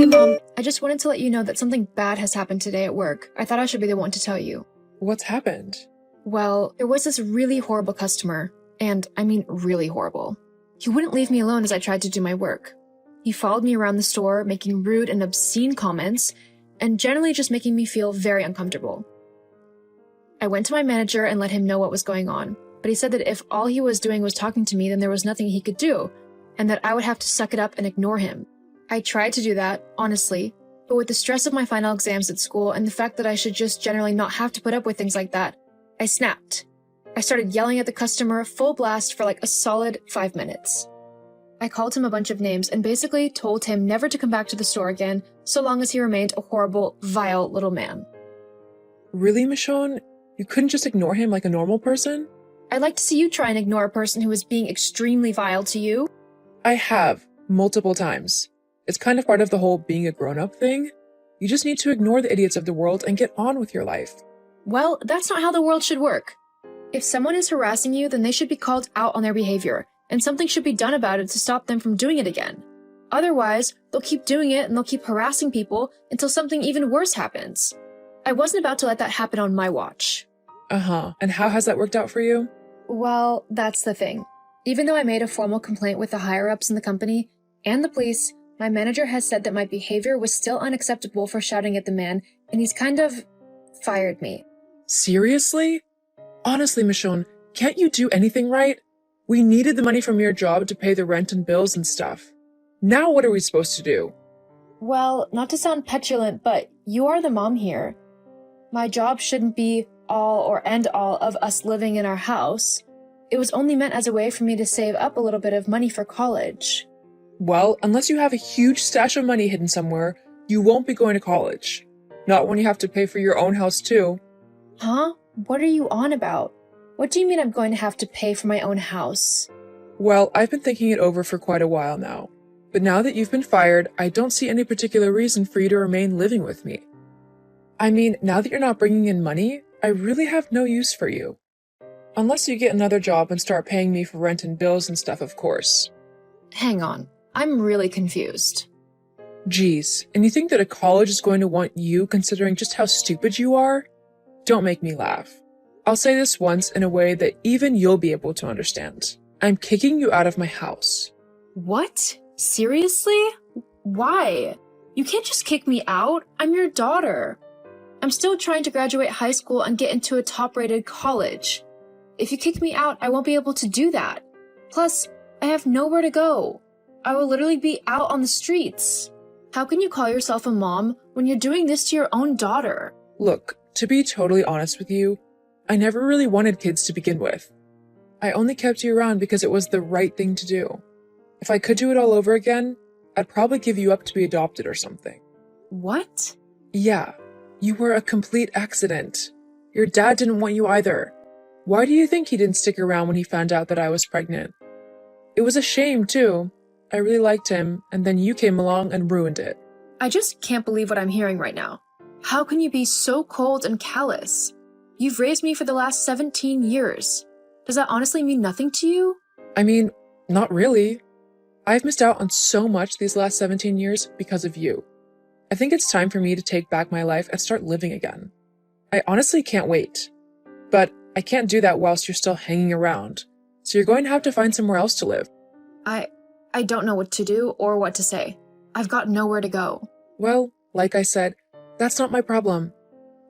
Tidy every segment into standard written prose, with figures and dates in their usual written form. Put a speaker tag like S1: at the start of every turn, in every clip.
S1: Hey Mom, I just wanted to let you know that something bad has happened today at work. I thought I should be the one to tell you.
S2: What's happened?
S1: Well, there was this really horrible customer, and I mean really horrible. He wouldn't leave me alone as I tried to do my work. He followed me around the store, making rude and obscene comments, and generally just making me feel very uncomfortable. I went to my manager and let him know what was going on, but he said that if all he was doing was talking to me, then there was nothing he could do, and that I would have to suck it up and ignore him. I tried to do that, honestly, but with the stress of my final exams at school and the fact that I should just generally not have to put up with things like that, I snapped. I started yelling at the customer full blast for like a solid 5 minutes. I called him a bunch of names and basically told him never to come back to the store again so long as he remained a horrible, vile little man.
S2: Really, Michonne? You couldn't just ignore him like a normal person?
S1: I'd like to see you try and ignore a person who is being extremely vile to you.
S2: I have, multiple times. It's kind of part of the whole being a grown-up thing. You just need to ignore the idiots of the world and get on with your life.
S1: Well, that's not how the world should work. If someone is harassing you, then they should be called out on their behavior, and something should be done about it to stop them from doing it again. Otherwise, they'll keep doing it and they'll keep harassing people until something even worse happens. I wasn't about to let that happen on my watch.
S2: And how has that worked out for you?
S1: Well, that's the thing. Even though I made a formal complaint with the higher-ups in the company and the police, my manager has said that my behavior was still unacceptable for shouting at the man, and he's kind of fired me.
S2: Seriously? Honestly, Michonne, can't you do anything right? We needed the money from your job to pay the rent and bills and stuff. Now what are we supposed to do?
S1: Well, not to sound petulant, but you are the mom here. My job shouldn't be all or end all of us living in our house. It was only meant as a way for me to save up a little bit of money for college.
S2: Well, unless you have a huge stash of money hidden somewhere, you won't be going to college. Not when you have to pay for your own house too.
S1: Huh? What are you on about? What do you mean I'm going to have to pay for my own house?
S2: Well, I've been thinking it over for quite a while now. But now that you've been fired, I don't see any particular reason for you to remain living with me. I mean, now that you're not bringing in money, I really have no use for you. Unless you get another job and start paying me for rent and bills and stuff, of course.
S1: Hang on. I'm really confused.
S2: Geez, and you think that a college is going to want you considering just how stupid you are? Don't make me laugh. I'll say this once in a way that even you'll be able to understand. I'm kicking you out of my house.
S1: What? Seriously? Why? You can't just kick me out. I'm your daughter. I'm still trying to graduate high school and get into a top-rated college. If you kick me out, I won't be able to do that. Plus, I have nowhere to go. I will literally be out on the streets. How can you call yourself a mom when you're doing this to your own daughter?
S2: Look, to be totally honest with you, I never really wanted kids to begin with. I only kept you around because it was the right thing to do. If I could do it all over again, I'd probably give you up to be adopted or something.
S1: What?
S2: Yeah, you were a complete accident. Your dad didn't want you either. Why do you think he didn't stick around when he found out that I was pregnant? It was a shame, too. I really liked him, and then you came along and ruined it.
S1: I just can't believe what I'm hearing right now. How can you be so cold and callous? You've raised me for the last 17 years. Does that honestly mean nothing to you?
S2: I mean, not really. I've missed out on so much these last 17 years because of you. I think it's time for me to take back my life and start living again. I honestly can't wait. But I can't do that whilst you're still hanging around. So you're going to have to find somewhere else to live.
S1: I don't know what to do or what to say. I've got nowhere to go.
S2: Well, like I said, that's not my problem.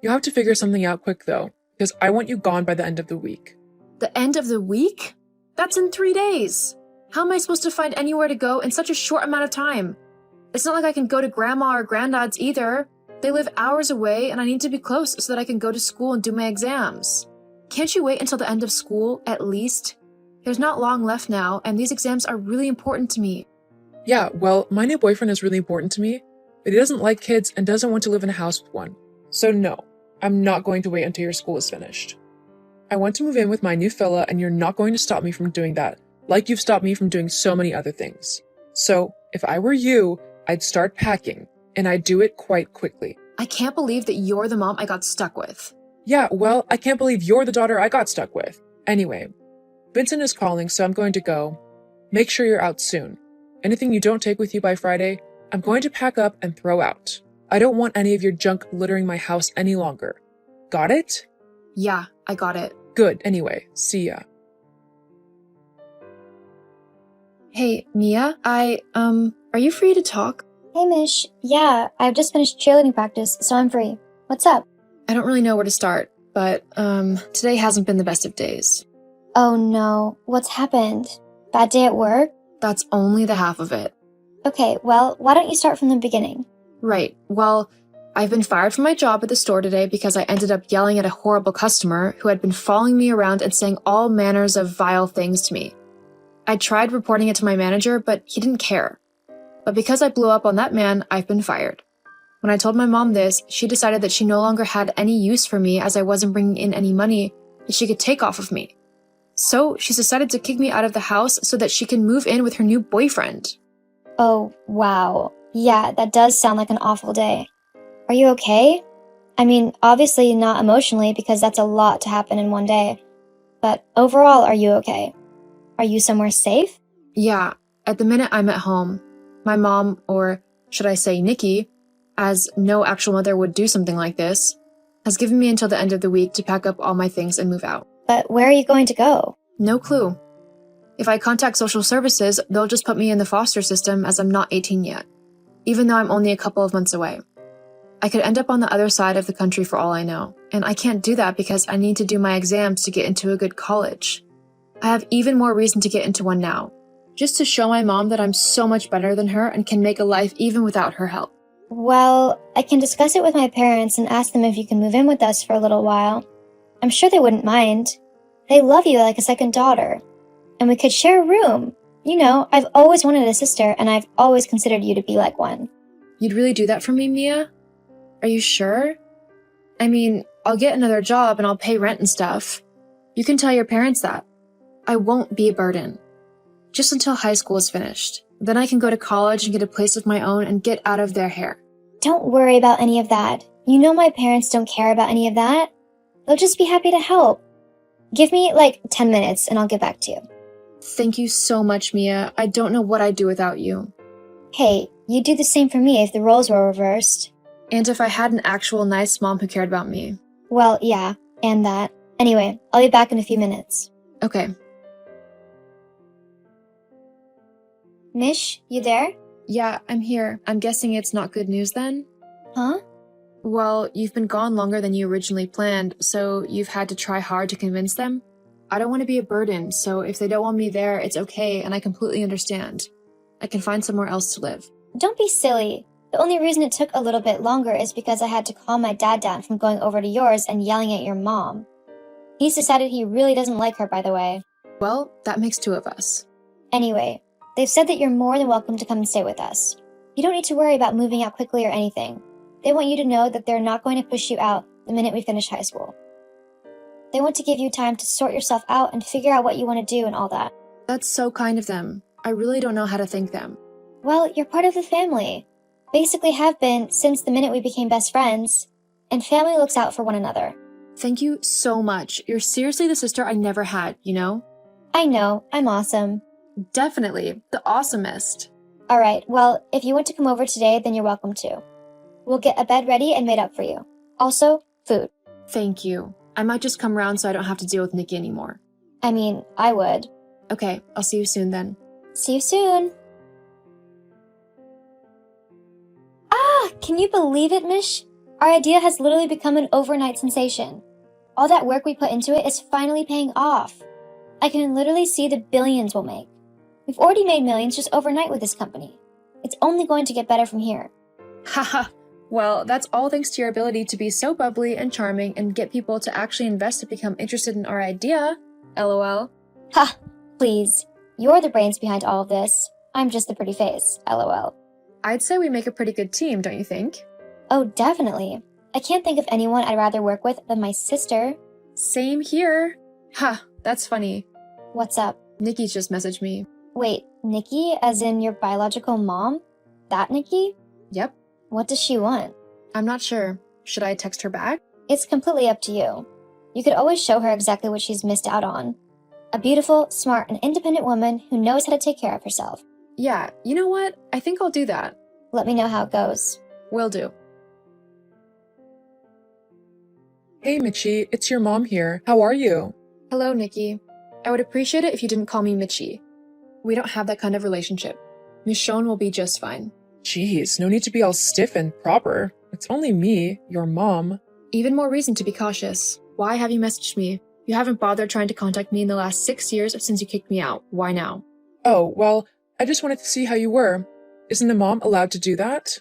S2: You'll have to figure something out quick though, because I want you gone by the end of the week.
S1: The end of the week? That's in 3 days. How am I supposed to find anywhere to go in such a short amount of time? It's not like I can go to grandma or granddad's either. They live hours away and I need to be close so that I can go to school and do my exams. Can't you wait until the end of school, at least? There's not long left now, and these exams are really important to me.
S2: Yeah, well, my new boyfriend is really important to me, but he doesn't like kids and doesn't want to live in a house with one. So no, I'm not going to wait until your school is finished. I want to move in with my new fella, and you're not going to stop me from doing that, like you've stopped me from doing so many other things. So, if I were you, I'd start packing, and I'd do it quite quickly.
S1: I can't believe that you're the mom I got stuck with.
S2: Yeah, well, I can't believe you're the daughter I got stuck with. Anyway, Vincent is calling, so I'm going to go. Make sure you're out soon. Anything you don't take with you by Friday, I'm going to pack up and throw out. I don't want any of your junk littering my house any longer. Got it?
S1: Yeah, I got it.
S2: Good, anyway, see ya.
S1: Hey, Mia, are you free to talk?
S3: Hey, Mish. Yeah, I've just finished cheerleading practice, so I'm free. What's up?
S1: I don't really know where to start, but, today hasn't been the best of days.
S3: Oh no, what's happened? Bad day at work?
S1: That's only the half of it.
S3: Okay, well, why don't you start from the beginning?
S1: Right, well, I've been fired from my job at the store today because I ended up yelling at a horrible customer who had been following me around and saying all manners of vile things to me. I tried reporting it to my manager, but he didn't care. But because I blew up on that man, I've been fired. When I told my mom this, she decided that she no longer had any use for me as I wasn't bringing in any money that she could take off of me. So she's decided to kick me out of the house so that she can move in with her new boyfriend.
S3: Oh, wow. Yeah, that does sound like an awful day. Are you okay? I mean, obviously not emotionally because that's a lot to happen in one day. But overall, are you okay? Are you somewhere safe?
S1: Yeah, at the minute I'm at home. My mom, or should I say Nikki, as no actual mother would do something like this, has given me until the end of the week to pack up all my things and move out.
S3: But where are you going to go?
S1: No clue. If I contact social services, they'll just put me in the foster system as I'm not 18 yet, even though I'm only a couple of months away. I could end up on the other side of the country for all I know, and I can't do that because I need to do my exams to get into a good college. I have even more reason to get into one now, just to show my mom that I'm so much better than her and can make a life even without her help.
S3: Well, I can discuss it with my parents and ask them if you can move in with us for a little while. I'm sure they wouldn't mind. They love you like a second daughter. And we could share a room. You know, I've always wanted a sister, and I've always considered you to be like one.
S1: You'd really do that for me, Mia? Are you sure? I mean, I'll get another job and I'll pay rent and stuff. You can tell your parents that. I won't be a burden. Just until high school is finished. Then I can go to college and get a place of my own and get out of their hair.
S3: Don't worry about any of that. You know my parents don't care about any of that. They'll just be happy to help. Give me, 10 minutes and I'll get back to you.
S1: Thank you so much, Mia. I don't know what I'd do without you.
S3: Hey, you'd do the same for me if the roles were reversed.
S1: And if I had an actual nice mom who cared about me.
S3: Well, yeah, and that. Anyway, I'll be back in a few minutes.
S1: Okay.
S3: Mish, you there?
S1: Yeah, I'm here. I'm guessing it's not good news then?
S3: Huh?
S1: Well, you've been gone longer than you originally planned, so you've had to try hard to convince them? I don't want to be a burden, so if they don't want me there, it's okay, and I completely understand. I can find somewhere else to live.
S3: Don't be silly. The only reason it took a little bit longer is because I had to calm my dad down from going over to yours and yelling at your mom. He's decided he really doesn't like her, by the way.
S1: Well, that makes two of us.
S3: Anyway, they've said that you're more than welcome to come and stay with us. You don't need to worry about moving out quickly or anything. They want you to know that they're not going to push you out the minute we finish high school. They want to give you time to sort yourself out and figure out what you want to do and all that.
S1: That's so kind of them. I really don't know how to thank them.
S3: Well, you're part of the family. Basically have been since the minute we became best friends. And family looks out for one another.
S1: Thank you so much. You're seriously the sister I never had, you know?
S3: I know, I'm awesome.
S1: Definitely. The awesomest.
S3: Alright, well, if you want to come over today, then you're welcome to. We'll get a bed ready and made up for you. Also, food.
S1: Thank you. I might just come around so I don't have to deal with Nikki anymore.
S3: I mean, I would.
S1: Okay, I'll see you soon then.
S3: See you soon. Ah, can you believe it, Mish? Our idea has literally become an overnight sensation. All that work we put into it is finally paying off. I can literally see the billions we'll make. We've already made millions just overnight with this company. It's only going to get better from here.
S1: Haha. Well, that's all thanks to your ability to be so bubbly and charming and get people to actually invest to become interested in our idea. LOL.
S3: Ha! Please. You're the brains behind all of this. I'm just the pretty face. LOL.
S1: I'd say we make a pretty good team, don't you think?
S3: Oh, definitely. I can't think of anyone I'd rather work with than my sister.
S1: Same here. Ha, that's funny.
S3: What's up?
S1: Nikki's just messaged me.
S3: Wait, Nikki, as in your biological mom? That Nikki?
S1: Yep.
S3: What does she want?
S1: I'm not sure. Should I text her back?
S3: It's completely up to you. You could always show her exactly what she's missed out on. A beautiful, smart, and independent woman who knows how to take care of herself.
S1: Yeah, you know what? I think I'll do that.
S3: Let me know how it goes.
S1: Will do.
S2: Hey, Mitchie, it's your mom here. How are you?
S1: Hello, Nikki. I would appreciate it if you didn't call me Mitchie. We don't have that kind of relationship. Michonne will be just fine.
S2: Jeez, no need to be all stiff and proper. It's only me, your mom.
S1: Even more reason to be cautious. Why have you messaged me? You haven't bothered trying to contact me in the last 6 years since you kicked me out. Why now?
S2: Oh, well, I just wanted to see how you were. Isn't a mom allowed to do that?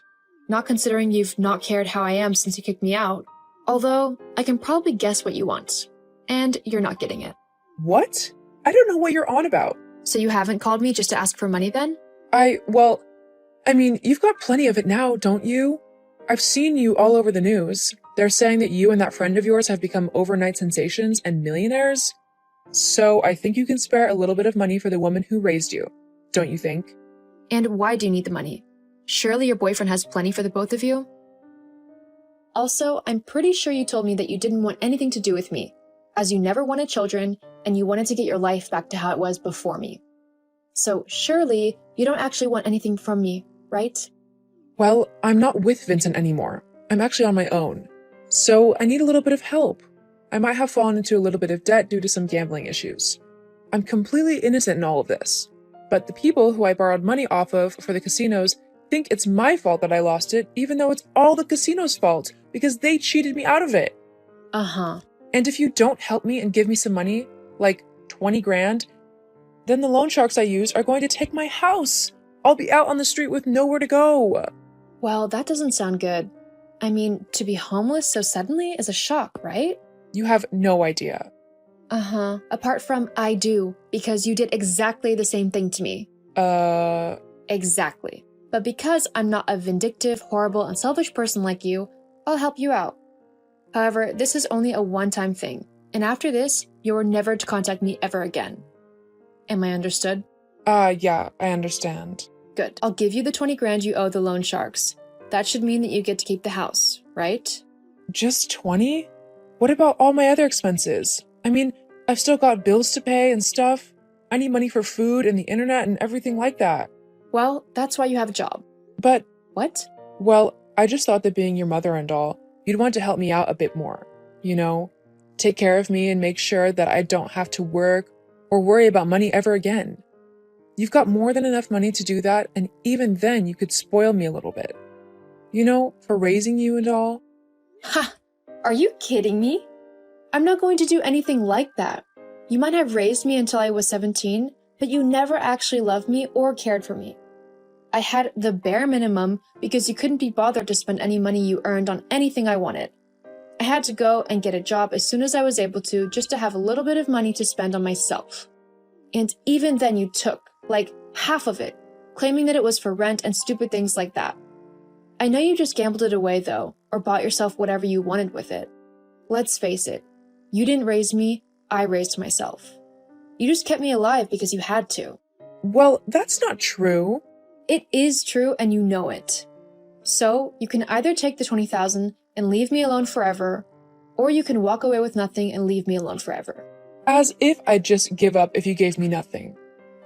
S1: Not considering you've not cared how I am since you kicked me out. Although, I can probably guess what you want. And you're not getting it.
S2: What? I don't know what you're on about.
S1: So you haven't called me just to ask for money then?
S2: You've got plenty of it now, don't you? I've seen you all over the news. They're saying that you and that friend of yours have become overnight sensations and millionaires. So I think you can spare a little bit of money for the woman who raised you, don't you think?
S1: And why do you need the money? Surely your boyfriend has plenty for the both of you? Also, I'm pretty sure you told me that you didn't want anything to do with me, as you never wanted children and you wanted to get your life back to how it was before me. So surely you don't actually want anything from me, right?
S2: Well, I'm not with Vincent anymore. I'm actually on my own. So I need a little bit of help. I might have fallen into a little bit of debt due to some gambling issues. I'm completely innocent in all of this. But the people who I borrowed money off of for the casinos think it's my fault that I lost it, even though it's all the casino's fault, because they cheated me out of it.
S1: Uh-huh.
S2: And if you don't help me and give me some money, like 20 grand, then the loan sharks I use are going to take my house. I'll be out on the street with nowhere to go.
S1: Well, that doesn't sound good. I mean, to be homeless so suddenly is a shock, right?
S2: You have no idea.
S1: Uh-huh. Apart from I do, because you did exactly the same thing to me. Exactly. But because I'm not a vindictive, horrible, and selfish person like you, I'll help you out. However, this is only a one-time thing, and after this, you're never to contact me ever again. Am I understood?
S2: Yeah, I understand.
S1: Good. I'll give you the 20 grand you owe the loan sharks. That should mean that you get to keep the house, right?
S2: Just 20? What about all my other expenses? I mean, I've still got bills to pay and stuff. I need money for food and the internet and everything like that.
S1: Well, that's why you have a job.
S2: But,
S1: What?
S2: well, I just thought that being your mother and all, you'd want to help me out a bit more. You know, take care of me and make sure that I don't have to work or worry about money ever again. You've got more than enough money to do that, and even then you could spoil me a little bit. You know, for raising you and all.
S1: Ha! Are you kidding me? I'm not going to do anything like that. You might have raised me until I was 17, but you never actually loved me or cared for me. I had the bare minimum because you couldn't be bothered to spend any money you earned on anything I wanted. I had to go and get a job as soon as I was able to just to have a little bit of money to spend on myself. And even then you took, like, half of it, claiming that it was for rent and stupid things like that. I know you just gambled it away though, or bought yourself whatever you wanted with it. Let's face it, you didn't raise me, I raised myself. You just kept me alive because you had to.
S2: Well, that's not true.
S1: It is true and you know it. So, you can either take the 20,000 and leave me alone forever, or you can walk away with nothing and leave me alone forever.
S2: As if I'd just give up if you gave me nothing.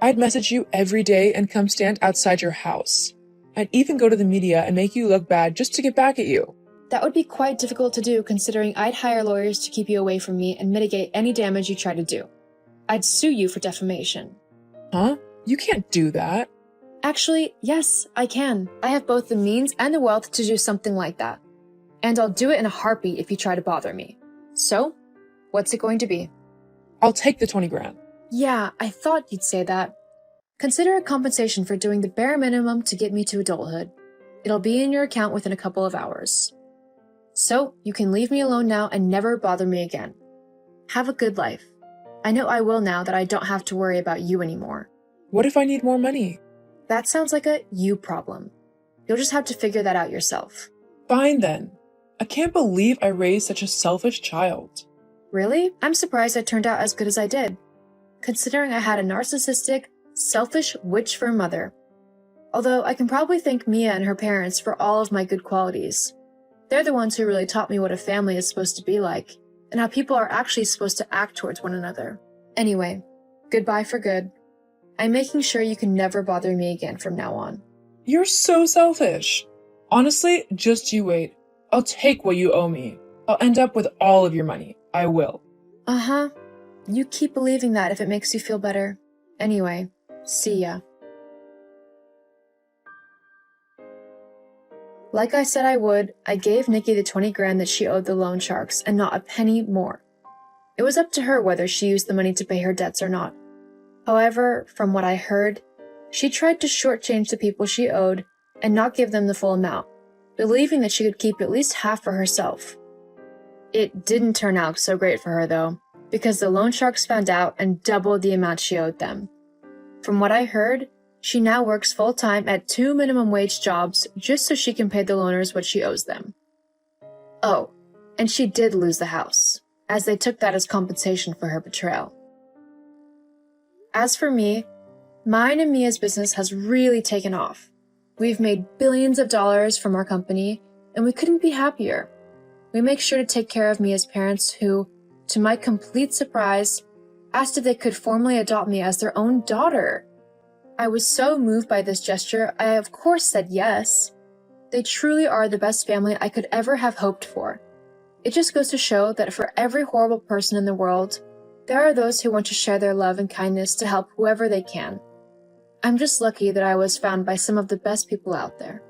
S2: I'd message you every day and come stand outside your house. I'd even go to the media and make you look bad just to get back at you.
S1: That would be quite difficult to do considering I'd hire lawyers to keep you away from me and mitigate any damage you try to do. I'd sue you for defamation.
S2: Huh? You can't do that.
S1: Actually, yes, I can. I have both the means and the wealth to do something like that. And I'll do it in a heartbeat if you try to bother me. So, what's it going to be?
S2: I'll take the 20 grand.
S1: Yeah, I thought you'd say that. Consider it compensation for doing the bare minimum to get me to adulthood. It'll be in your account within a couple of hours. So, you can leave me alone now and never bother me again. Have a good life. I know I will now that I don't have to worry about you anymore.
S2: What if I need more money?
S1: That sounds like a you problem. You'll just have to figure that out yourself.
S2: Fine then. I can't believe I raised such a selfish child.
S1: Really? I'm surprised I turned out as good as I did, considering I had a narcissistic, selfish witch for a mother. Although I can probably thank Mia and her parents for all of my good qualities. They're the ones who really taught me what a family is supposed to be like, and how people are actually supposed to act towards one another. Anyway, goodbye for good. I'm making sure you can never bother me again from now on.
S2: You're so selfish. Honestly, just you wait. I'll take what you owe me. I'll end up with all of your money. I will.
S1: Uh-huh. You keep believing that if it makes you feel better. Anyway, see ya. Like I said I would, I gave Nikki the 20 grand that she owed the loan sharks and not a penny more. It was up to her whether she used the money to pay her debts or not. However, from what I heard, she tried to shortchange the people she owed and not give them the full amount, believing that she could keep at least half for herself. It didn't turn out so great for her though, because the loan sharks found out and doubled the amount she owed them. From what I heard, she now works full-time at 2 minimum wage jobs just so she can pay the loaners what she owes them. Oh, and she did lose the house, as they took that as compensation for her betrayal. As for me, mine and Mia's business has really taken off. We've made billions of dollars from our company, and we couldn't be happier. We make sure to take care of Mia's parents who, to my complete surprise, asked if they could formally adopt me as their own daughter. I was so moved by this gesture, I of course said yes. They truly are the best family I could ever have hoped for. It just goes to show that for every horrible person in the world, there are those who want to share their love and kindness to help whoever they can. I'm just lucky that I was found by some of the best people out there.